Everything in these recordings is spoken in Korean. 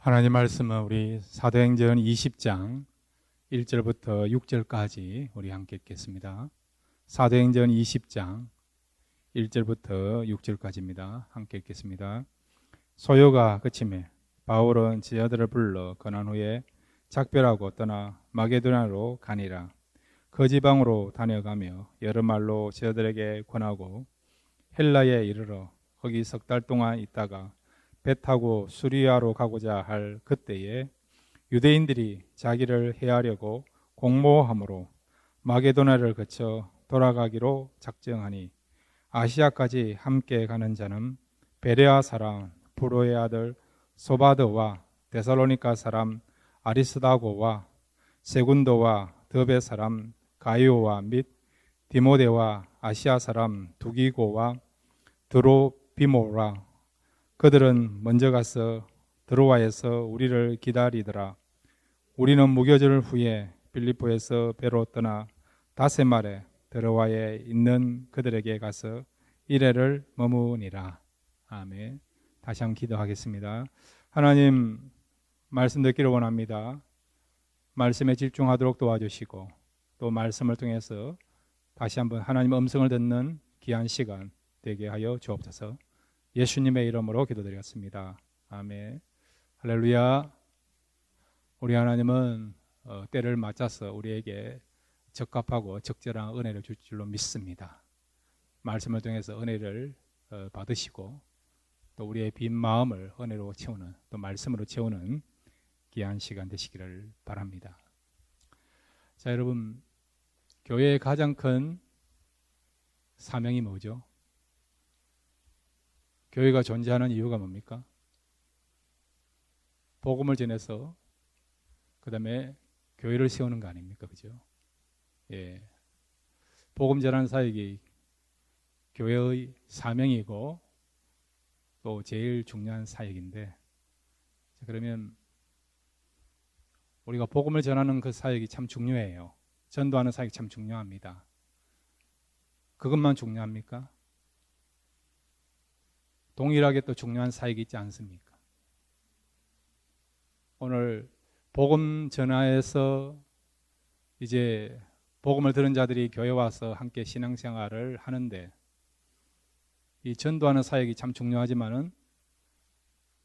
하나님 말씀은 우리 사도행전 20장 1절부터 6절까지 우리 함께 읽겠습니다. 사도행전 20장 1절부터 6절까지입니다. 함께 읽겠습니다. 소요가 그침에 바울은 제자들을 불러 건한 후에 작별하고 떠나 마게도냐로 가니라. 그 지방으로 다녀가며 여러 말로 제자들에게 권하고 헬라에 이르러 거기 석 달 동안 있다가 배 타고 수리아로 가고자 할 그때에 유대인들이 자기를 해하려고 공모함으로 마게도냐를 거쳐 돌아가기로 작정하니 아시아까지 함께 가는 자는 베레아 사람 브로의 아들 소바드와 데살로니가 사람 아리스다고와 세군도와 더베 사람 가이오와 및 디모데와 아시아 사람 두기고와 드로비모라. 그들은 먼저 가서 드로아에서 우리를 기다리더라. 우리는 무교절 후에 빌립보에서 배로 떠나 다세말에 드로아에 있는 그들에게 가서 이래를 머무니라. 아멘. 다시 한번 기도하겠습니다. 하나님, 말씀 듣기를 원합니다. 말씀에 집중하도록 도와주시고 또 말씀을 통해서 다시 한번 하나님의 음성을 듣는 귀한 시간 되게 하여 주옵소서. 예수님의 이름으로 기도드렸습니다. 아멘. 할렐루야. 우리 하나님은 때를 맞춰서 우리에게 적합하고 적절한 은혜를 줄 줄로 믿습니다. 말씀을 통해서 은혜를 받으시고 또 우리의 빈 마음을 은혜로 채우는, 또 말씀으로 채우는 귀한 시간 되시기를 바랍니다. 자, 여러분, 교회의 가장 큰 사명이 뭐죠? 교회가 존재하는 이유가 뭡니까? 복음을 전해서 그 다음에 교회를 세우는 거 아닙니까? 그죠? 예. 복음 전하는 사역이 교회의 사명이고 또 제일 중요한 사역인데, 그러면 우리가 복음을 전하는 그 사역이 참 중요해요. 전도하는 사역이 참 중요합니다. 그것만 중요합니까? 동일하게 또 중요한 사역이 있지 않습니까? 오늘 복음 전하에서 이제 복음을 들은 자들이 교회 와서 함께 신앙생활을 하는데, 이 전도하는 사역이 참 중요하지만은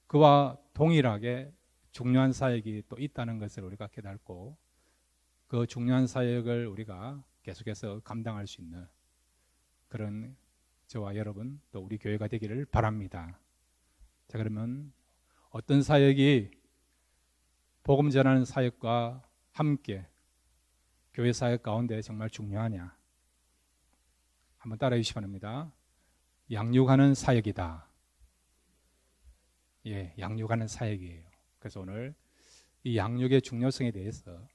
그와 동일하게 중요한 사역이 또 있다는 것을 우리가 깨닫고 그 중요한 사역을 우리가 계속해서 감당할 수 있는 그런 저와 여러분 또 우리 교회가 되기를 바랍니다. 자, 그러면 어떤 사역이 복음 전하는 사역과 함께 교회 사역 가운데 정말 중요하냐? 한번 따라해 주시기 바랍니다. 양육하는 사역이다. 예, 양육하는 사역이에요. 그래서 오늘 이 양육의 중요성에 대해서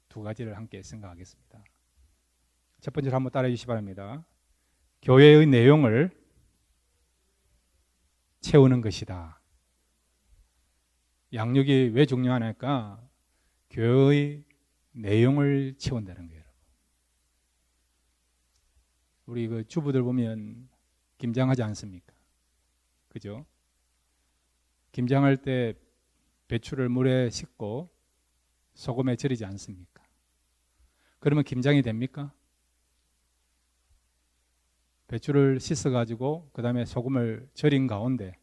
두 가지를 함께 생각하겠습니다. 첫 번째로 한번 따라해 주시기 바랍니다. 교회의 내용을 채우는 것이다. 양육이 왜 중요하니까 교회의 내용을 채운다는 거예요. 우리 그 주부들 보면 김장하지 않습니까? 그죠? 김장할 때 배추를 물에 씻고 소금에 절이지 않습니까? 그러면 김장이 됩니까? 배추를 씻어가지고 그 다음에 소금을 절인 가운데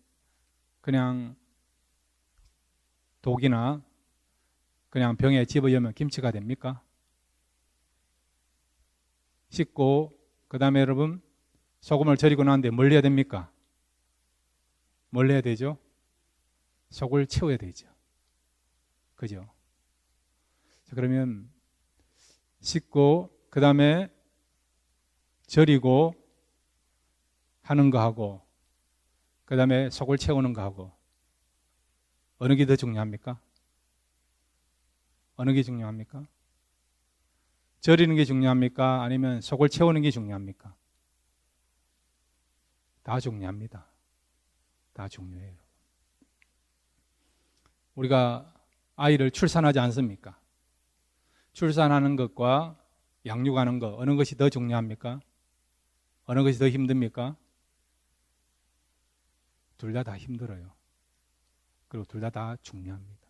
그냥 독이나 그냥 병에 집어넣으면 김치가 됩니까? 씻고 그 다음에 여러분 소금을 절이고 나는데 뭘 해야 됩니까? 뭘 해야 되죠? 속을 채워야 되죠. 그죠? 자, 그러면 씻고 그 다음에 절이고 하는 거하고 그 다음에 속을 채우는 거하고 어느 게 더 중요합니까? 어느 게 중요합니까? 절이는 게 중요합니까? 아니면 속을 채우는 게 중요합니까? 다 중요합니다. 다 중요해요. 우리가 아이를 출산하지 않습니까? 출산하는 것과 양육하는 것 어느 것이 더 중요합니까? 어느 것이 더 힘듭니까? 둘 다 힘들어요. 그리고 둘 다 중요합니다.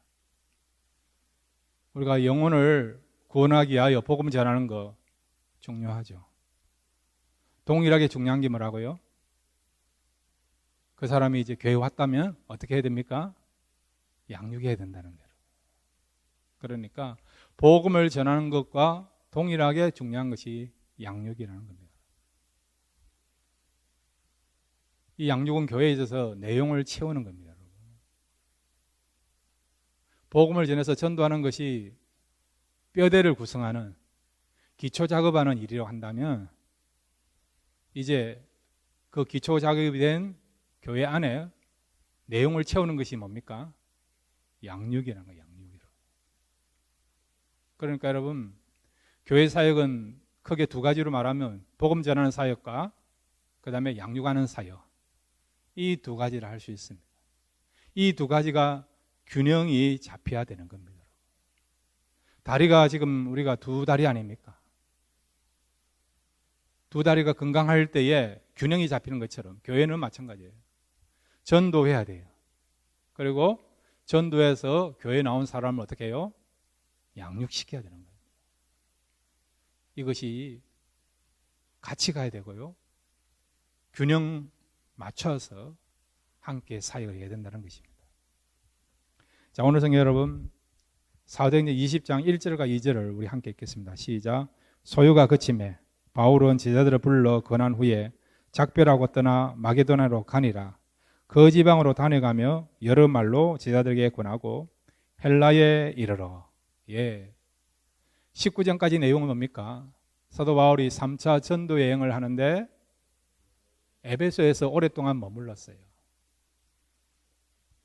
우리가 영혼을 구원하기 위하여 복음 전하는 거 중요하죠. 동일하게 중요한 게 뭐라고요? 그 사람이 이제 교회 왔다면 어떻게 해야 됩니까? 양육해야 된다는 거예요. 그러니까 복음을 전하는 것과 동일하게 중요한 것이 양육이라는 겁니다. 이 양육은 교회에 있어서 내용을 채우는 겁니다. 여러분. 복음을 전해서 전도하는 것이 뼈대를 구성하는 기초 작업하는 일이라고 한다면 이제 그 기초 작업이 된 교회 안에 내용을 채우는 것이 뭡니까? 양육이라는 거예요. 양육이라고. 그러니까 여러분 교회 사역은 크게 두 가지로 말하면 복음 전하는 사역과 그 다음에 양육하는 사역, 이 두 가지를 할 수 있습니다. 이 두 가지가 균형이 잡혀야 되는 겁니다. 다리가 지금 우리가 두 다리 아닙니까? 두 다리가 건강할 때에 균형이 잡히는 것처럼 교회는 마찬가지예요. 전도해야 돼요. 그리고 전도해서 교회에 나온 사람을 어떻게 해요? 양육시켜야 되는 거예요. 이것이 같이 가야 되고요. 균형 맞춰서 함께 사역을 해야 된다는 것입니다. 자, 오늘 성경 여러분 사도행전 20장 1절과 2절을 우리 함께 읽겠습니다. 시작. 소요가 그침에 바울은 제자들을 불러 권한 후에 작별하고 떠나 마게도냐로 가니라. 그 지방으로 다녀가며 여러 말로 제자들에게 권하고 헬라에 이르러. 19장까지 내용은 뭡니까? 사도 바울이 3차 전도 여행을 하는데 에베소에서 오랫동안 머물렀어요.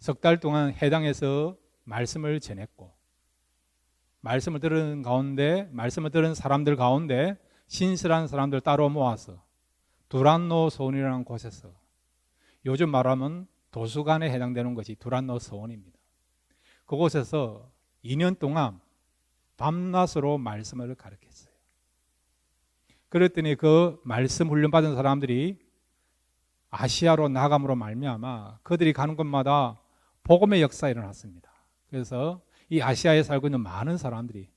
석 달 동안 해당에서 말씀을 전했고 말씀을 들은 사람들 가운데 신실한 사람들 따로 모아서 두란노 소원이라는 곳에서 요즘 말하면 도수관에 해당되는 것이 두란노 소원입니다. 그곳에서 2년 동안 밤낮으로 말씀을 가르쳤어요. 그랬더니 그 말씀 훈련받은 사람들이 아시아로 나감으로 말미암아 그들이 가는 곳마다 복음의 역사가 일어났습니다. 그래서 이 아시아에 살고 있는 많은 사람들이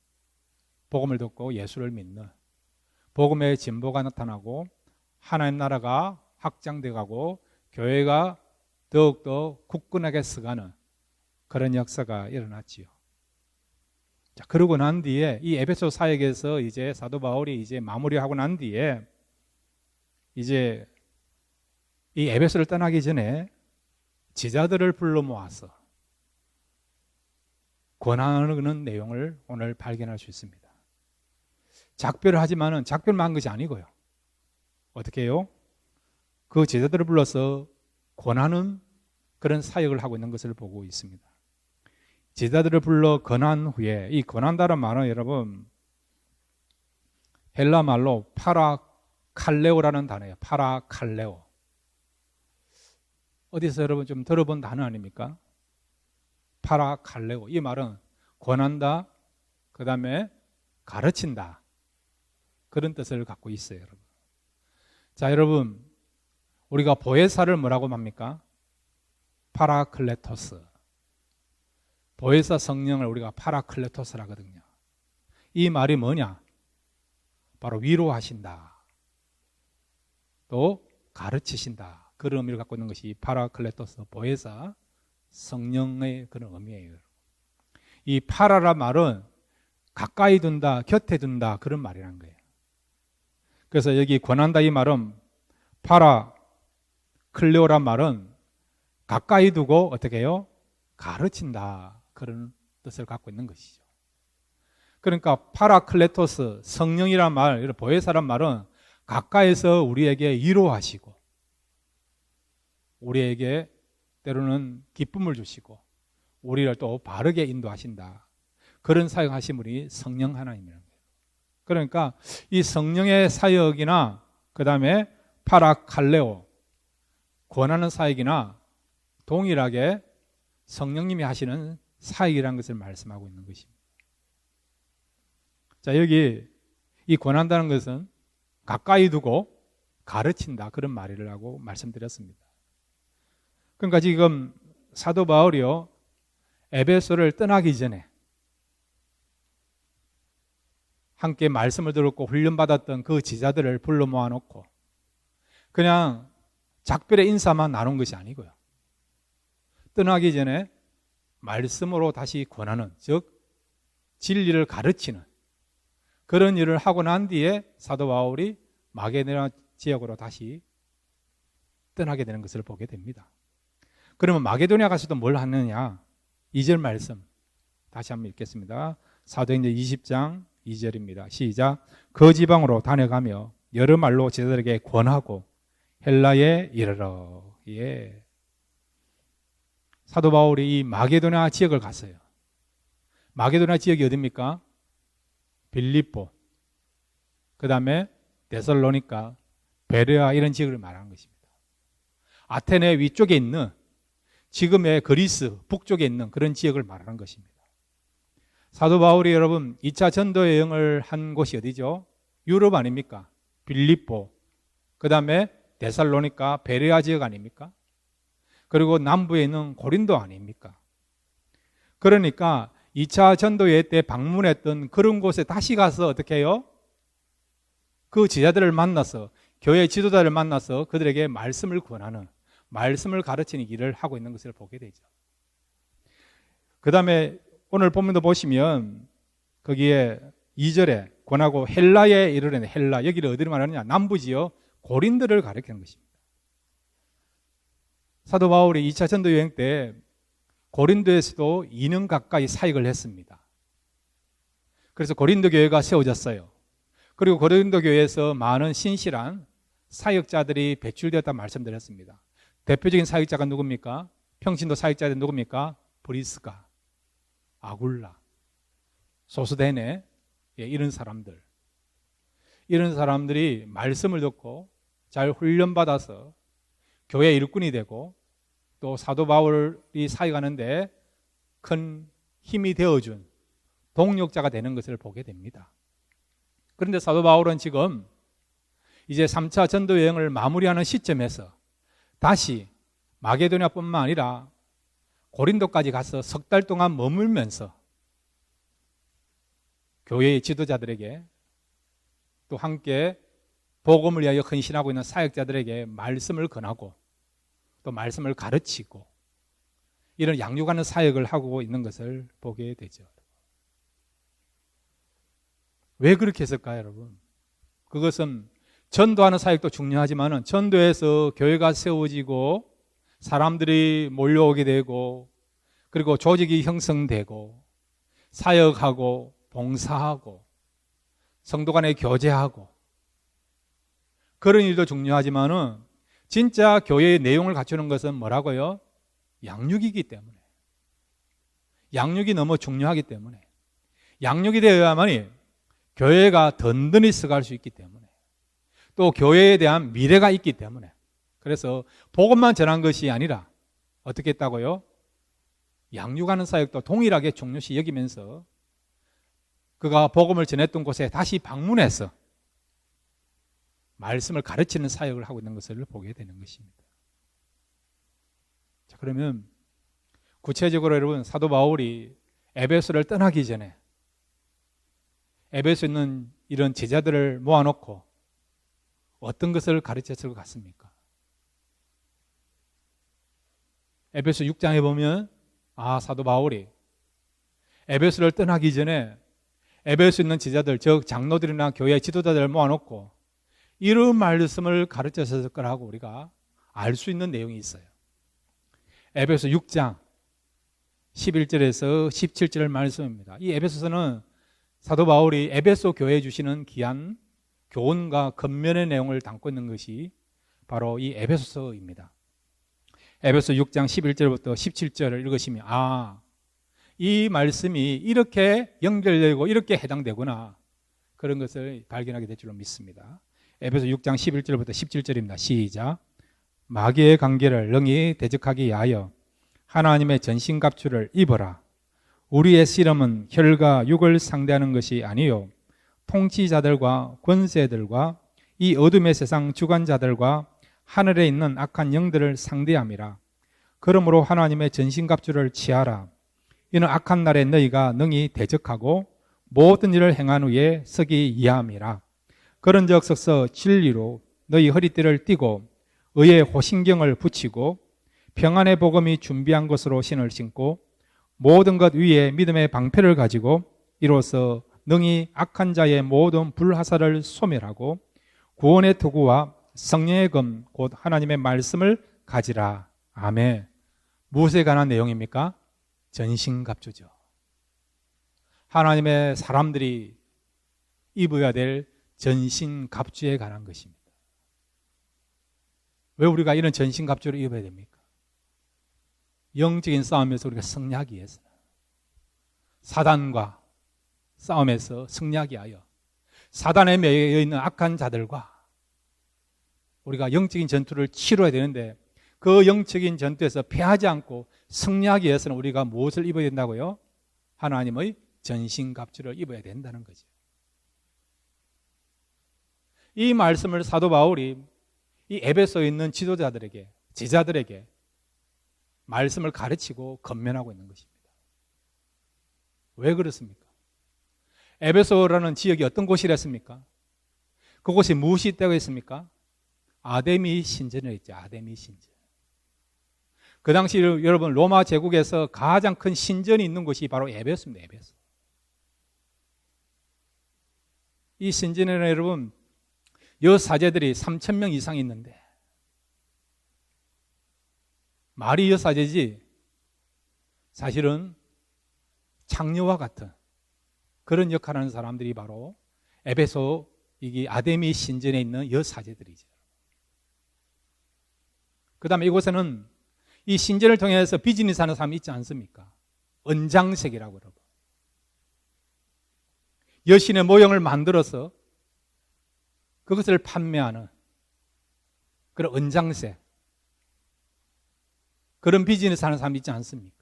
복음을 듣고 예수를 믿는 복음의 진보가 나타나고 하나님 나라가 확장돼 가고 교회가 더욱더 굳건하게 서가는 그런 역사가 일어났지요. 자, 그러고 난 뒤에 이 에베소 사역에서 이제 사도 바울이 이제 마무리하고 난 뒤에 이제 이 에베소를 떠나기 전에 제자들을 불러 모아서 권하는 내용을 오늘 발견할 수 있습니다. 작별을 하지만은 작별만 한 것이 아니고요. 어떻게 해요? 그 제자들을 불러서 권하는 그런 사역을 하고 있는 것을 보고 있습니다. 제자들을 불러 권한 후에 이 권한다는 말은 여러분 헬라 말로 파라칼레오라는 단어예요. 파라칼레오. 어디서 여러분 좀 들어본 단어 아닙니까? 파라칼레오. 이 말은 권한다, 그 다음에 가르친다. 그런 뜻을 갖고 있어요, 여러분. 자, 여러분, 우리가 보혜사를 뭐라고 합니까? 파라클레토스. 보혜사 성령을 우리가 파라클레토스라 하거든요. 이 말이 뭐냐? 바로 위로하신다. 또 가르치신다. 그런 의미를 갖고 있는 것이 파라클레토스, 보혜사 성령의 그런 의미예요. 이 파라라 말은 가까이 둔다, 곁에 둔다 그런 말이라는 거예요. 그래서 여기 권한다 이 말은 파라클레오란 말은 가까이 두고 어떻게 해요? 가르친다 그런 뜻을 갖고 있는 것이죠. 그러니까 파라클레토스 성령이란 말, 보혜사란 말은 가까이서 우리에게 위로하시고 우리에게 때로는 기쁨을 주시고 우리를 또 바르게 인도하신다. 그런 사역하신 분이 성령 하나님이라는 거예요. 그러니까 이 성령의 사역이나 그 다음에 파라칼레오 권하는 사역이나 동일하게 성령님이 하시는 사역이라는 것을 말씀하고 있는 것입니다. 자, 여기 이 권한다는 것은 가까이 두고 가르친다 그런 말이라고 말씀드렸습니다. 그러니까 지금 사도 바울이요 에베소를 떠나기 전에 함께 말씀을 들었고 훈련받았던 그 제자들을 불러 모아놓고 그냥 작별의 인사만 나눈 것이 아니고요. 떠나기 전에 말씀으로 다시 권하는, 즉 진리를 가르치는 그런 일을 하고 난 뒤에 사도 바울이 마게도냐 지역으로 다시 떠나게 되는 것을 보게 됩니다. 그러면 마게도냐 가서도 뭘 하느냐? 2절 말씀 다시 한번 읽겠습니다. 사도행전 20장 2절입니다. 시작. 그 지방으로 다녀가며 여러 말로 제자들에게 권하고 헬라에 이르러. 예. 사도 바울이 이 마게도냐 지역을 갔어요. 마게도냐 지역이 어디입니까? 빌립보, 그 다음에 데살로니가, 베레아 이런 지역을 말하는 것입니다. 아테네 위쪽에 있는 지금의 그리스 북쪽에 있는 그런 지역을 말하는 것입니다. 사도 바울이 여러분 2차 전도 여행을 한 곳이 어디죠? 유럽 아닙니까? 빌립보, 그 다음에 데살로니가, 베레아 지역 아닙니까? 그리고 남부에 있는 고린도 아닙니까? 그러니까 2차 전도여행 때 방문했던 그런 곳에 다시 가서 어떻게 해요? 그 제자들을 만나서, 교회 지도자를 만나서 그들에게 말씀을 권하는, 말씀을 가르치는 일을 하고 있는 것을 보게 되죠. 그 다음에 오늘 본문도 보시면 거기에 2절에 권하고 헬라에 이르려는, 헬라, 여기를 어디를 말하느냐? 남부지요. 고린도를 가리키는 것입니다. 사도 바울이 2차 전도 여행 때 고린도에서도 2년 가까이 사역을 했습니다. 그래서 고린도 교회가 세워졌어요. 그리고 고린도 교회에서 많은 신실한 사역자들이 배출되었다고 말씀드렸습니다. 대표적인 사역자가 누굽니까? 평신도 사역자들이 누굽니까? 브리스가, 아굴라, 소스데네, 예, 이런 사람들. 이런 사람들이 말씀을 듣고 잘 훈련받아서 교회 일꾼이 되고 또 사도 바울이 사역하는데 큰 힘이 되어준 동력자가 되는 것을 보게 됩니다. 그런데 사도 바울은 지금 이제 3차 전도 여행을 마무리하는 시점에서 다시 마게도냐뿐만 아니라 고린도까지 가서 석 달 동안 머물면서 교회의 지도자들에게 또 함께 복음을 위하여 헌신하고 있는 사역자들에게 말씀을 권하고 또 말씀을 가르치고 이런 양육하는 사역을 하고 있는 것을 보게 되죠. 왜 그렇게 했을까요, 여러분? 그것은 전도하는 사역도 중요하지만 전도에서 교회가 세워지고 사람들이 몰려오게 되고 그리고 조직이 형성되고 사역하고 봉사하고 성도 간에 교제하고 그런 일도 중요하지만은 진짜 교회의 내용을 갖추는 것은 뭐라고요? 양육이기 때문에. 양육이 너무 중요하기 때문에. 양육이 되어야만이 교회가 든든히 서갈 수 있기 때문에. 또 교회에 대한 미래가 있기 때문에. 그래서 복음만 전한 것이 아니라 어떻게 했다고요? 양육하는 사역도 동일하게 중요시 여기면서 그가 복음을 전했던 곳에 다시 방문해서 말씀을 가르치는 사역을 하고 있는 것을 보게 되는 것입니다. 자, 그러면 구체적으로 여러분 사도 바울이 에베소를 떠나기 전에 에베소에 있는 이런 제자들을 모아놓고 어떤 것을 가르쳤을 것 같습니까? 에베소 6장에 보면 사도 바울이 에베소를 떠나기 전에 에베소에 있는 제자들, 즉 장로들이나 교회 지도자들을 모아놓고 이런 말씀을 가르쳤을 거라고 우리가 알 수 있는 내용이 있어요. 에베소 6장 11절에서 17절 말씀입니다. 이 에베소서는 사도 바울이 에베소 교회에 주시는 귀한 교훈과 권면의 내용을 담고 있는 것이 바로 이 에베소서입니다. 에베소 6장 11절부터 17절을 읽으시면 이 말씀이 이렇게 연결되고 이렇게 해당되구나 그런 것을 발견하게 될 줄로 믿습니다. 에베소 6장 11절부터 17절입니다. 시작. 마귀의 관계를 능히 대적하기 위하여 하나님의 전신갑주를 입어라. 우리의 씨름은 혈과 육을 상대하는 것이 아니요 통치자들과 권세들과 이 어둠의 세상 주관자들과 하늘에 있는 악한 영들을 상대함이라. 그러므로 하나님의 전신갑주를 취하라. 이는 악한 날에 너희가 능히 대적하고 모든 일을 행한 후에 서기 이함이라. 그런즉 서서 진리로 너희 허리띠를 띠고 의의 호신경을 붙이고 평안의 복음이 준비한 것으로 신을 신고 모든 것 위에 믿음의 방패를 가지고 이로써 능히 악한 자의 모든 불화살을 소멸하고 구원의 도구와 성령의 검 곧 하나님의 말씀을 가지라. 아멘. 무엇에 관한 내용입니까? 전신갑주죠. 하나님의 사람들이 입어야 될 전신갑주에 관한 것입니다. 왜 우리가 이런 전신갑주를 입어야 됩니까? 영적인 싸움에서 우리가 승리하기 위해서, 사단과 싸움에서 승리하기 위하여, 사단에 매여 있는 악한 자들과 우리가 영적인 전투를 치러야 되는데, 그 영적인 전투에서 패하지 않고 승리하기 위해서는 우리가 무엇을 입어야 된다고요? 하나님의 전신갑주를 입어야 된다는 거죠. 이 말씀을 사도 바울이 이 에베소에 있는 지도자들에게, 제자들에게 말씀을 가르치고 건면하고 있는 것입니다. 왜 그렇습니까? 에베소라는 지역이 어떤 곳이랬습니까? 그곳이 무엇이 있다고 했습니까? 아데미 신전이라고 했죠. 아데미 신전. 그 당시 여러분 로마 제국에서 가장 큰 신전이 있는 곳이 바로 에베소입니다. 에베소. 이 신전에는 여러분 여사제들이 3,000명 이상 있는데, 말이 여사제지 사실은 창녀와 같은 그런 역할을 하는 사람들이 바로 에베소 이게 아데미 신전에 있는 여사제들이죠. 그 다음에 이곳에는 이 신전을 통해서 비즈니스 하는 사람이 있지 않습니까? 은장색이라고 여러분. 여신의 모형을 만들어서 그것을 판매하는 그런 은장색, 그런 비즈니스 하는 사람이 있지 않습니까?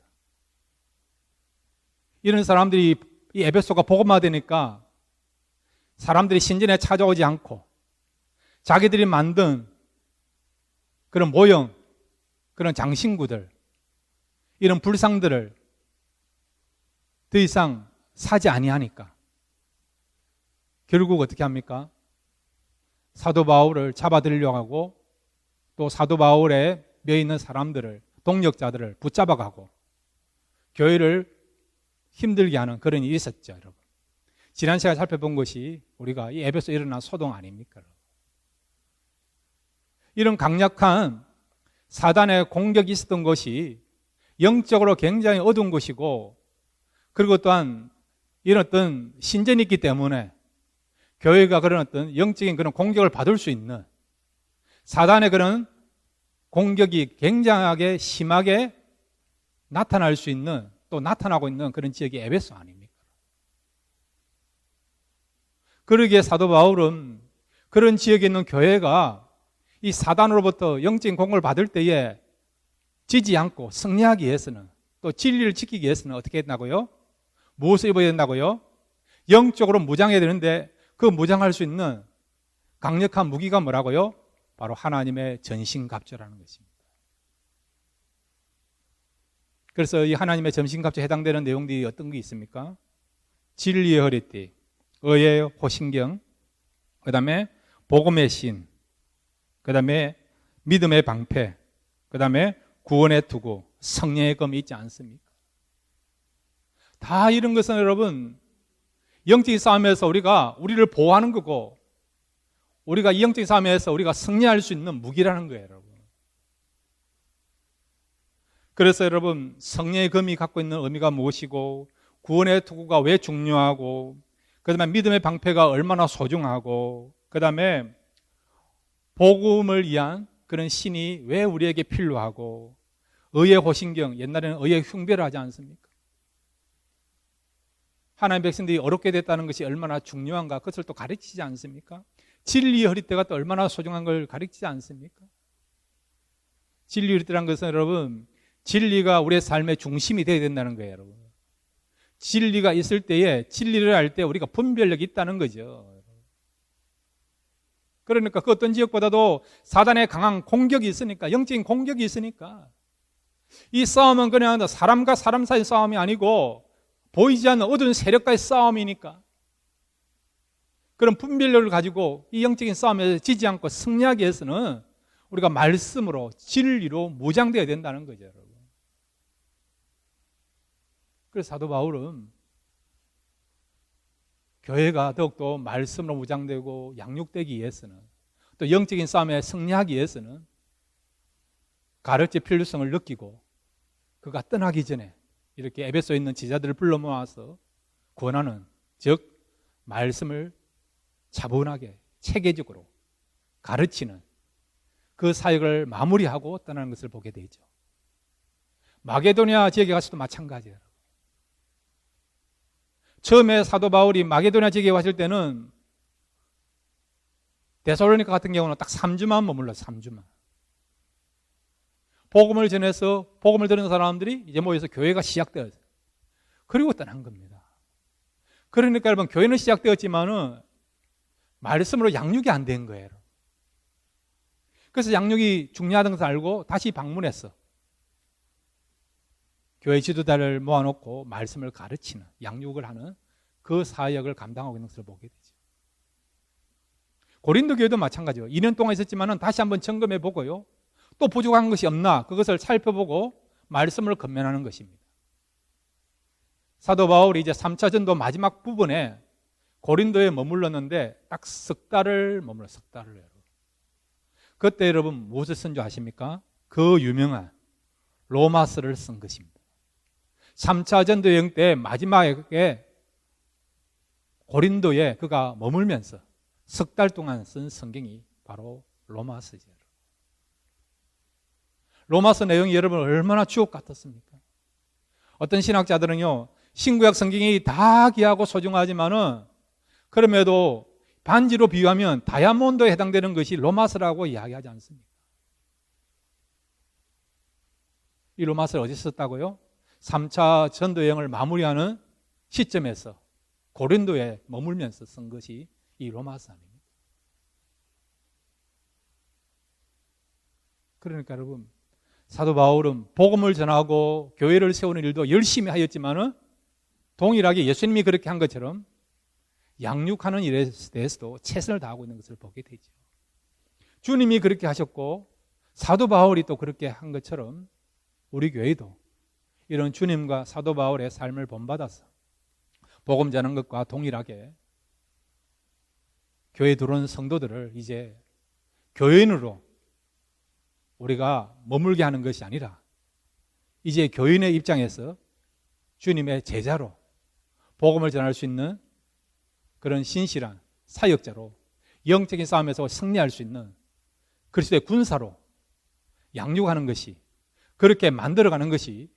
이런 사람들이 이 에베소가 복음화되니까 사람들이 신전에 찾아오지 않고 자기들이 만든 그런 모형, 그런 장신구들, 이런 불상들을 더 이상 사지 아니하니까 결국 어떻게 합니까? 사도 바울을 잡아들이려고 하고 또 사도 바울에 며 있는 사람들을, 동력자들을 붙잡아가고 교회를 힘들게 하는 그런 일이 있었죠, 여러분. 지난 시간에 살펴본 것이 우리가 이 에베소에 일어난 소동 아닙니까? 여러분. 이런 강력한 사단의 공격이 있었던 것이 영적으로 굉장히 어두운 것이고, 그리고 또한 이런 어떤 신전이 있기 때문에 교회가 그런 어떤 영적인 그런 공격을 받을 수 있는, 사단의 그런 공격이 굉장하게 심하게 나타날 수 있는, 또 나타나고 있는 그런 지역이 에베소 아닙니까? 그러기에 사도 바울은 그런 지역에 있는 교회가 이 사단으로부터 영적인 공격을 받을 때에 지지 않고 승리하기 위해서는, 또 진리를 지키기 위해서는 어떻게 했다고요? 무엇을 입어야 된다고요? 영적으로 무장해야 되는데 그 무장할 수 있는 강력한 무기가 뭐라고요? 바로 하나님의 전신갑주라는 것입니다. 그래서 이 하나님의 전신갑주에 해당되는 내용들이 어떤 게 있습니까? 진리의 허리띠, 의의 호신경, 그 다음에 복음의 신, 그 다음에 믿음의 방패, 그 다음에 구원의 투구, 성령의 검이 있지 않습니까? 다 이런 것은 여러분 영적인 싸움에서 우리를 보호하는 거고, 우리가 이 영적인 싸움에서 우리가 승리할 수 있는 무기라는 거예요, 여러분. 그래서 여러분 성령의 검이 갖고 있는 의미가 무엇이고, 구원의 투구가 왜 중요하고, 그 다음에 믿음의 방패가 얼마나 소중하고, 그 다음에 복음을 위한 그런 신이 왜 우리에게 필요하고, 의의 호신경, 옛날에는 의의 흉배를 하지 않습니까? 하나님의 백성들이 어렵게 됐다는 것이 얼마나 중요한가, 그것을 또 가르치지 않습니까? 진리의 허리띠가 또 얼마나 소중한 걸 가르치지 않습니까? 진리의 허리띠라는 것은 여러분, 진리가 우리의 삶의 중심이 되어야 된다는 거예요, 여러분. 진리가 있을 때에, 진리를 할 때 우리가 분별력이 있다는 거죠. 그러니까 그 어떤 지역보다도 사단의 강한 공격이 있으니까, 영적인 공격이 있으니까 이 싸움은 그냥 사람과 사람 사이 싸움이 아니고 보이지 않는 어두운 세력과의 싸움이니까, 그런 분별력을 가지고 이 영적인 싸움에서 지지 않고 승리하기 위해서는 우리가 말씀으로, 진리로 무장되어야 된다는 거죠, 여러분. 그래서 사도 바울은 교회가 더욱더 말씀으로 무장되고 양육되기 위해서는, 또 영적인 싸움에 승리하기 위해서는 가르칠 필요성을 느끼고 그가 떠나기 전에 이렇게 에베소에 있는 지자들을 불러 모아서 권하는, 즉 말씀을 차분하게 체계적으로 가르치는 그 사역을 마무리하고 떠나는 것을 보게 되죠. 마게도니아 지역에 가서도 마찬가지예요. 처음에 사도 바울이 마게도니아 지역에 왔을 때는 데살로니가 같은 경우는 딱 3주만 머물렀어요. 3주만. 복음을 전해서 복음을 들은 사람들이 이제 모여서 교회가 시작되었어요. 그리고 떠난 겁니다. 그러니까 여러분, 교회는 시작되었지만은 말씀으로 양육이 안 된 거예요. 그래서 양육이 중요하다는 것을 알고 다시 방문했어. 교회 지도자를 모아놓고 말씀을 가르치는, 양육을 하는 그 사역을 감당하고 있는 것을 보게 되죠. 고린도 교회도 마찬가지예요. 2년 동안 있었지만 다시 한번 점검해 보고요, 또 부족한 것이 없나 그것을 살펴보고 말씀을 건면하는 것입니다. 사도 바울이 이제 3차 전도 마지막 부분에 고린도에 머물렀는데 딱 석 달을 머물러, 석 달을. 그때 여러분 무엇을 쓴 줄 아십니까? 그 유명한 로마서를 쓴 것입니다. 3차 전도 여행 때 마지막에 고린도에 그가 머물면서 석 달 동안 쓴 성경이 바로 로마서죠. 로마서 내용이 여러분 얼마나 주옥 같았습니까? 어떤 신학자들은요, 신구약 성경이 다 귀하고 소중하지만은 그럼에도 반지로 비유하면 다이아몬드에 해당되는 것이 로마서라고 이야기하지 않습니까? 이 로마서를 어디서 썼다고요? 3차 전도 여행을 마무리하는 시점에서 고린도에 머물면서 쓴 것이 이 로마서 아닙니까? 그러니까 여러분, 사도 바울은 복음을 전하고 교회를 세우는 일도 열심히 하였지만은 동일하게 예수님이 그렇게 한 것처럼 양육하는 일에 대해서도 최선을 다하고 있는 것을 보게 되죠. 주님이 그렇게 하셨고 사도 바울이 또 그렇게 한 것처럼 우리 교회도 이런 주님과 사도 바울의 삶을 본받아서 복음 전하는 것과 동일하게 교회에 들어온 성도들을 이제 교인으로 우리가 머물게 하는 것이 아니라 이제 교인의 입장에서 주님의 제자로 복음을 전할 수 있는 그런 신실한 사역자로 영적인 싸움에서 승리할 수 있는 그리스도의 군사로 양육하는 것이, 그렇게 만들어가는 것이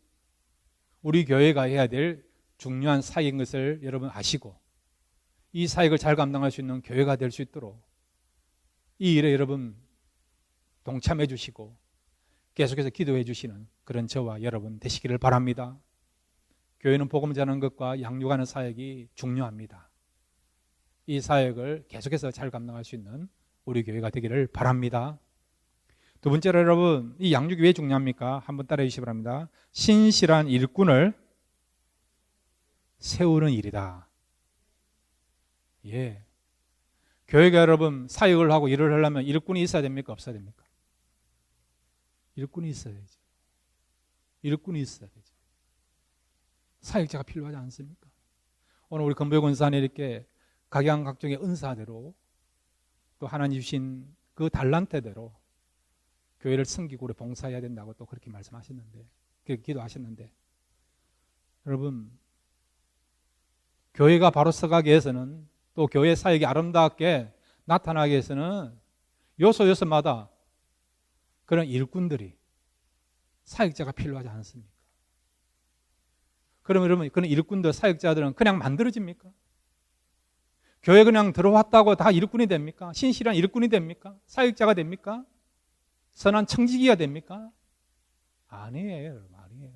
우리 교회가 해야 될 중요한 사역인 것을 여러분 아시고, 이 사역을 잘 감당할 수 있는 교회가 될 수 있도록 이 일에 여러분 동참해 주시고 계속해서 기도해 주시는 그런 저와 여러분 되시기를 바랍니다. 교회는 복음 전하는 것과 양육하는 사역이 중요합니다. 이 사역을 계속해서 잘 감당할 수 있는 우리 교회가 되기를 바랍니다. 두 번째로 여러분, 이 양육이 왜 중요합니까? 한번 따라해 주시기 바랍니다. 신실한 일꾼을 세우는 일이다. 예. 교회가 여러분 사역을 하고 일을 하려면 일꾼이 있어야 됩니까? 없어야 됩니까? 일꾼이 있어야죠. 일꾼이 있어야 되죠. 사역자가 필요하지 않습니까? 오늘 우리 건배 권사님 이렇게 각양각종의 은사대로 또 하나님 주신 그 달란트대로 교회를 섬기고 우리 봉사해야 된다고 또 그렇게 말씀하셨는데, 그렇게 기도하셨는데, 여러분 교회가 바로 서가기 위해서는, 또 교회 사역이 아름답게 나타나기 위해서는 요소마다 그런 일꾼들이, 사역자가 필요하지 않습니까? 그러면 여러분, 그런 일꾼들, 사역자들은 그냥 만들어집니까? 교회 그냥 들어왔다고 다 일꾼이 됩니까? 신실한 일꾼이 됩니까? 사역자가 됩니까? 선한 청지기가 됩니까? 아니에요. 아니에요.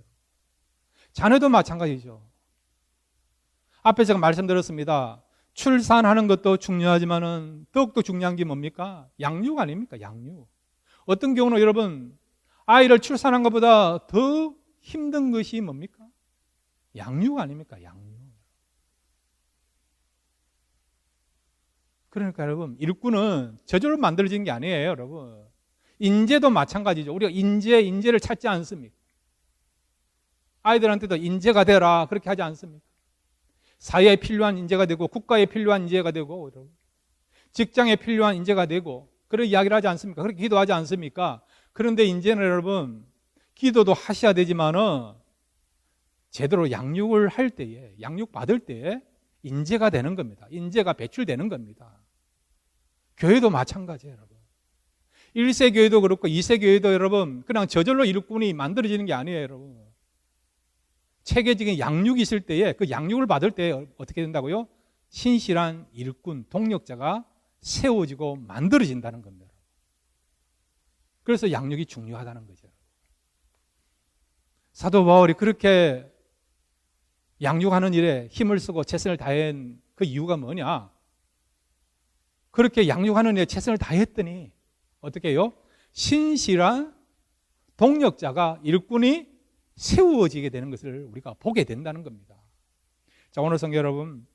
자녀도 마찬가지죠. 앞에 제가 말씀드렸습니다. 출산하는 것도 중요하지만은 더욱더 중요한 게 뭡니까? 양육 아닙니까? 양육. 어떤 경우는 여러분 아이를 출산한 것보다 더 힘든 것이 뭡니까? 양육 아닙니까? 양육. 그러니까 여러분, 일꾼은 저절로 만들어진 게 아니에요, 여러분. 인재도 마찬가지죠. 우리가 인재를 찾지 않습니까? 아이들한테도 인재가 되라 그렇게 하지 않습니까? 사회에 필요한 인재가 되고, 국가에 필요한 인재가 되고, 직장에 필요한 인재가 되고, 그런 이야기를 하지 않습니까? 그렇게 기도하지 않습니까? 그런데 이제는 여러분, 기도도 하셔야 되지만은 제대로 양육을 할 때에, 양육 받을 때에 인재가 되는 겁니다. 인재가 배출되는 겁니다. 교회도 마찬가지예요, 여러분. 1세 교회도 그렇고 2세 교회도 여러분, 그냥 저절로 일꾼이 만들어지는 게 아니에요, 여러분. 체계적인 양육이 있을 때에, 그 양육을 받을 때 어떻게 된다고요? 신실한 일꾼, 동력자가 세워지고 만들어진다는 겁니다. 그래서 양육이 중요하다는 거죠. 사도 바울이 그렇게 양육하는 일에 힘을 쓰고 최선을 다한 그 이유가 뭐냐? 그렇게 양육하는 일에 최선을 다했더니 어떻게 해요? 신실한 동력자가, 일꾼이 세워지게 되는 것을 우리가 보게 된다는 겁니다. 자, 오늘 성경 여러분,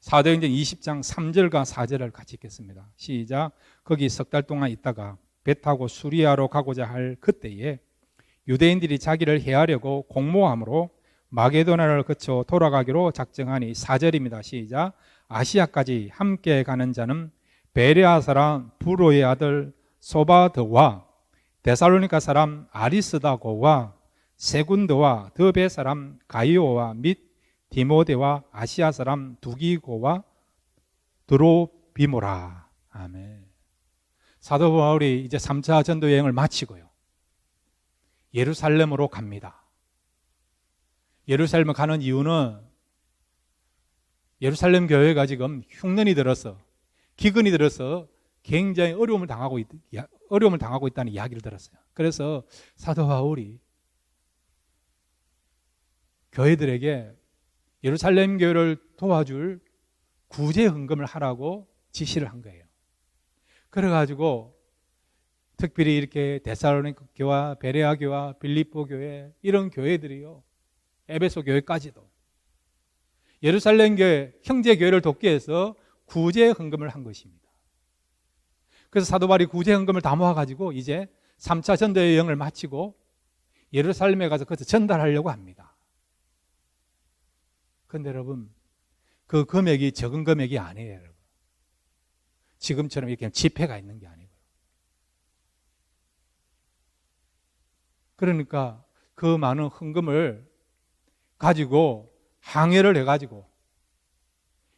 사도행전 20장 3절과 4절을 같이 읽겠습니다. 시작. 거기 석 달 동안 있다가 배 타고 수리아로 가고자 할 그때에 유대인들이 자기를 해하려고 공모함으로 마게도나를 거쳐 돌아가기로 작정하니, 4절입니다. 시작. 아시아까지 함께 가는 자는 베레아 사람 부로의 아들 소바드와 데살로니가 사람 아리스다고와 세군드와 더베 사람 가이오와 및 디모데와 아시아 사람 두기고와 드로비모라. 아멘. 사도 바울이 이제 3차 전도 여행을 마치고요, 예루살렘으로 갑니다. 예루살렘을 가는 이유는 예루살렘 교회가 지금 흉년이 들어서, 기근이 들어서 굉장히 어려움을 당하고 있다는 이야기를 들었어요. 그래서 사도 바울이 교회들에게 예루살렘 교회를 도와줄 구제 헌금을 하라고 지시를 한 거예요. 그래가지고 특별히 이렇게 데살로니가 교회와 베레아 교회와 빌립보 교회, 이런 교회들이요, 에베소 교회까지도 예루살렘 교회, 형제 교회를 돕기 위해서 구제 헌금을 한 것입니다. 그래서 사도 바울이 구제 헌금을 다 모아가지고 이제 3차 전도 여행을 마치고 예루살렘에 가서 그것을 전달하려고 합니다. 그런데 여러분, 그 금액이 적은 금액이 아니에요, 여러분. 지금처럼 이렇게 지폐가 있는 게 아니고요. 그러니까 그 많은 헌금을 가지고 항해를 해가지고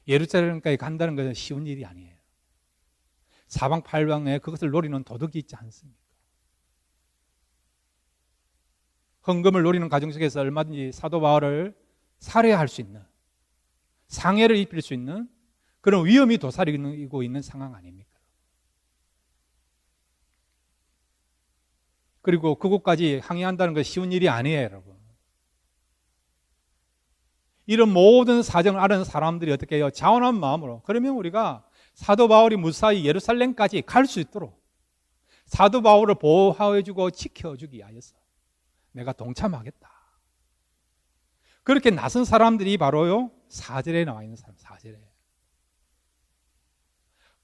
예루살렘까지 간다는 것은 쉬운 일이 아니에요. 사방팔방에 그것을 노리는 도덕이 있지 않습니까? 헌금을 노리는 과정 속에서 얼마든지 사도 바울을 살해할 수 있는, 상해를 입힐 수 있는 그런 위험이 도사리고 있는 상황 아닙니까? 그리고 그곳까지 항해한다는 것이 쉬운 일이 아니에요, 여러분. 이런 모든 사정을 아는 사람들이 어떻게 해요? 자원한 마음으로, 그러면 우리가 사도 바울이 무사히 예루살렘까지 갈 수 있도록 사도 바울을 보호해주고 지켜주기 위하여서 내가 동참하겠다. 그렇게 나선 사람들이 바로요, 4절에 나와 있는 사람, 4절에.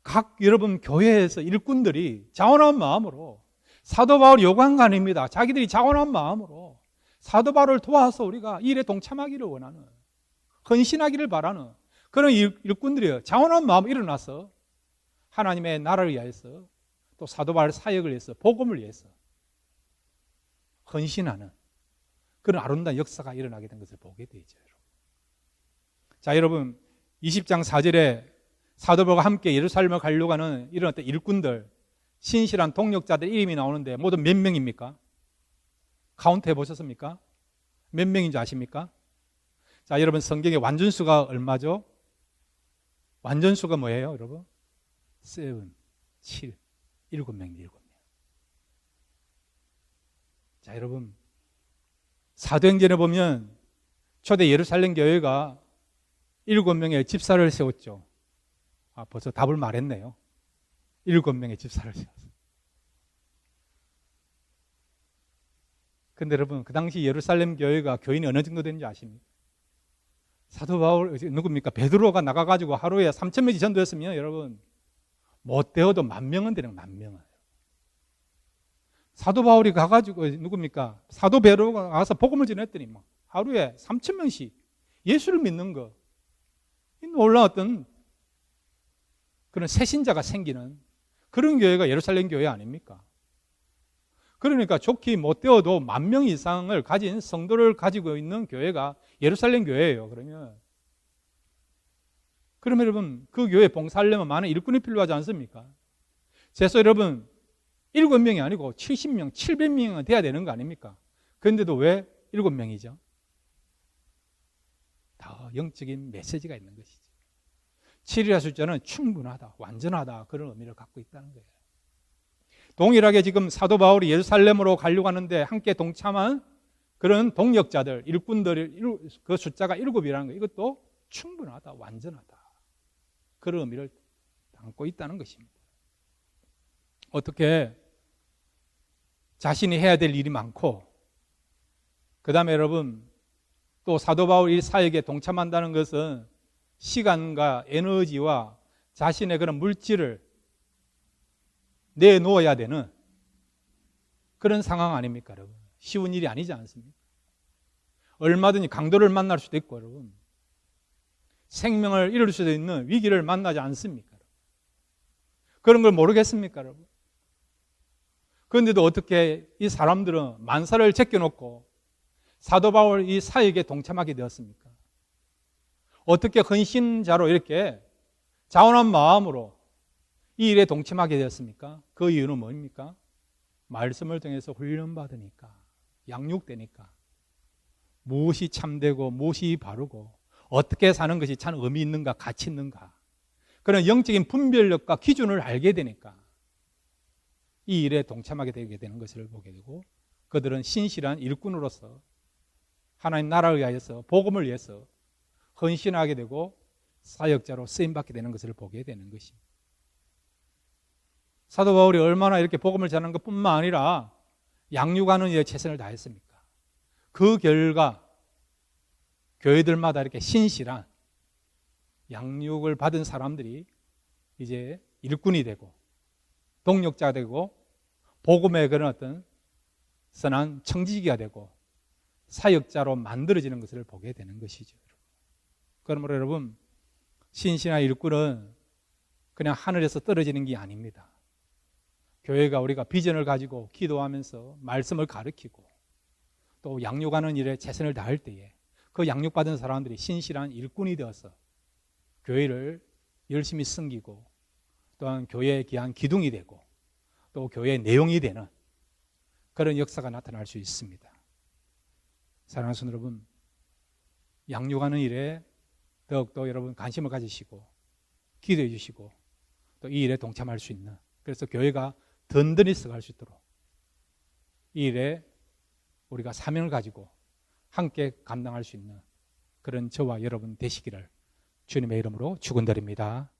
각 여러분 교회에서 일꾼들이 자원한 마음으로, 사도 바울 요구한 거 아닙니다. 자기들이 자원한 마음으로 사도 바울을 도와서 우리가 이 일에 동참하기를 원하는, 헌신하기를 바라는 그런 일꾼들이에요. 자원한 마음으로 일어나서 하나님의 나라를 위해서, 또 사도 바울의 사역을 위해서, 복음을 위해서 헌신하는 그런 아름다운 역사가 일어나게 된 것을 보게 되죠. 자, 여러분, 20장 4절에 사도 바울과 함께 예루살렘을 가려고 하는 이런 어떤 일꾼들, 신실한 동력자들 이름이 나오는데 모두 몇 명입니까? 카운트 해보셨습니까? 몇 명인지 아십니까? 자, 여러분, 성경의 완전수가 얼마죠? 완전수가 뭐예요, 여러분? 7, 7명. 자, 여러분, 사도행전에 보면 초대 예루살렘 교회가 7명의 집사를 세웠죠. 벌써 답을 말했네요. 7명의 집사를 세웠어요. 근데 여러분, 그 당시 예루살렘 교회가 교인이 어느 정도 되는지 아십니까? 사도 바울, 누굽니까? 베드로가 나가가지고 하루에 3,000명이 전도했으면 여러분, 못 되어도 10,000명은 되는 거예요. 10,000명은. 사도 바울이 가가지고, 누굽니까? 사도 베드로가 가서 복음을 전했더니 막 하루에 3,000명씩 예수를 믿는 거. 이 놀라웠던 그런 새신자가 생기는 그런 교회가 예루살렘 교회 아닙니까? 그러니까 좋게 못 되어도 10,000명 이상을 가진 성도를 가지고 있는 교회가 예루살렘 교회예요. 그러면 여러분, 그 교회 봉사하려면 많은 일꾼이 필요하지 않습니까? 그래서 여러분, 7명이 아니고 70명, 700명은 돼야 되는 거 아닙니까? 그런데도 왜 7명이죠? 더 영적인 메시지가 있는 것이죠. 7이라 숫자는 충분하다, 완전하다, 그런 의미를 갖고 있다는 거예요. 동일하게 지금 사도 바울이 예루살렘으로 가려고 하는데 함께 동참한 그런 동역자들, 일꾼들, 그 숫자가 7이라는 거예요. 이것도 충분하다, 완전하다, 그런 의미를 담고 있다는 것입니다. 어떻게 자신이 해야 될 일이 많고, 그 다음에 여러분, 또 사도 바울 이 사역에 동참한다는 것은 시간과 에너지와 자신의 그런 물질을 내놓아야 되는 그런 상황 아닙니까, 여러분? 쉬운 일이 아니지 않습니까? 얼마든지 강도를 만날 수도 있고, 여러분, 생명을 잃을 수도 있는 위기를 만나지 않습니까? 그런 걸 모르겠습니까, 여러분? 그런데도 어떻게 이 사람들은 만사를 제껴놓고 사도 바울 이 사역에 동참하게 되었습니까? 어떻게 헌신자로 이렇게 자원한 마음으로 이 일에 동참하게 되었습니까? 그 이유는 뭡니까? 말씀을 통해서 훈련받으니까, 양육되니까, 무엇이 참되고 무엇이 바르고 어떻게 사는 것이 참 의미 있는가, 가치 있는가, 그런 영적인 분별력과 기준을 알게 되니까 이 일에 동참하게 되게 되는 것을 보게 되고, 그들은 신실한 일꾼으로서 하나님 나라를 위하여서, 복음을 위해서 헌신하게 되고 사역자로 쓰임받게 되는 것을 보게 되는 것입니다. 사도 바울이 얼마나 이렇게 복음을 전하는 것뿐만 아니라 양육하는 일에 최선을 다했습니까? 그 결과 교회들마다 이렇게 신실한 양육을 받은 사람들이 이제 일꾼이 되고 동력자가 되고 복음의 그런 어떤 선한 청지기가 되고 사역자로 만들어지는 것을 보게 되는 것이죠. 그러므로 여러분, 신실한 일꾼은 그냥 하늘에서 떨어지는 게 아닙니다. 교회가 우리가 비전을 가지고 기도하면서 말씀을 가르치고 또 양육하는 일에 최선을 다할 때에 그 양육받은 사람들이 신실한 일꾼이 되어서 교회를 열심히 섬기고 또한 교회에 귀한 기둥이 되고 또 교회의 내용이 되는 그런 역사가 나타날 수 있습니다. 사랑하는 성도 여러분, 양육하는 일에 더욱더 여러분 관심을 가지시고 기도해 주시고 또 이 일에 동참할 수 있는, 그래서 교회가 든든히 써갈 수 있도록 이 일에 우리가 사명을 가지고 함께 감당할 수 있는 그런 저와 여러분 되시기를 주님의 이름으로 축원드립니다.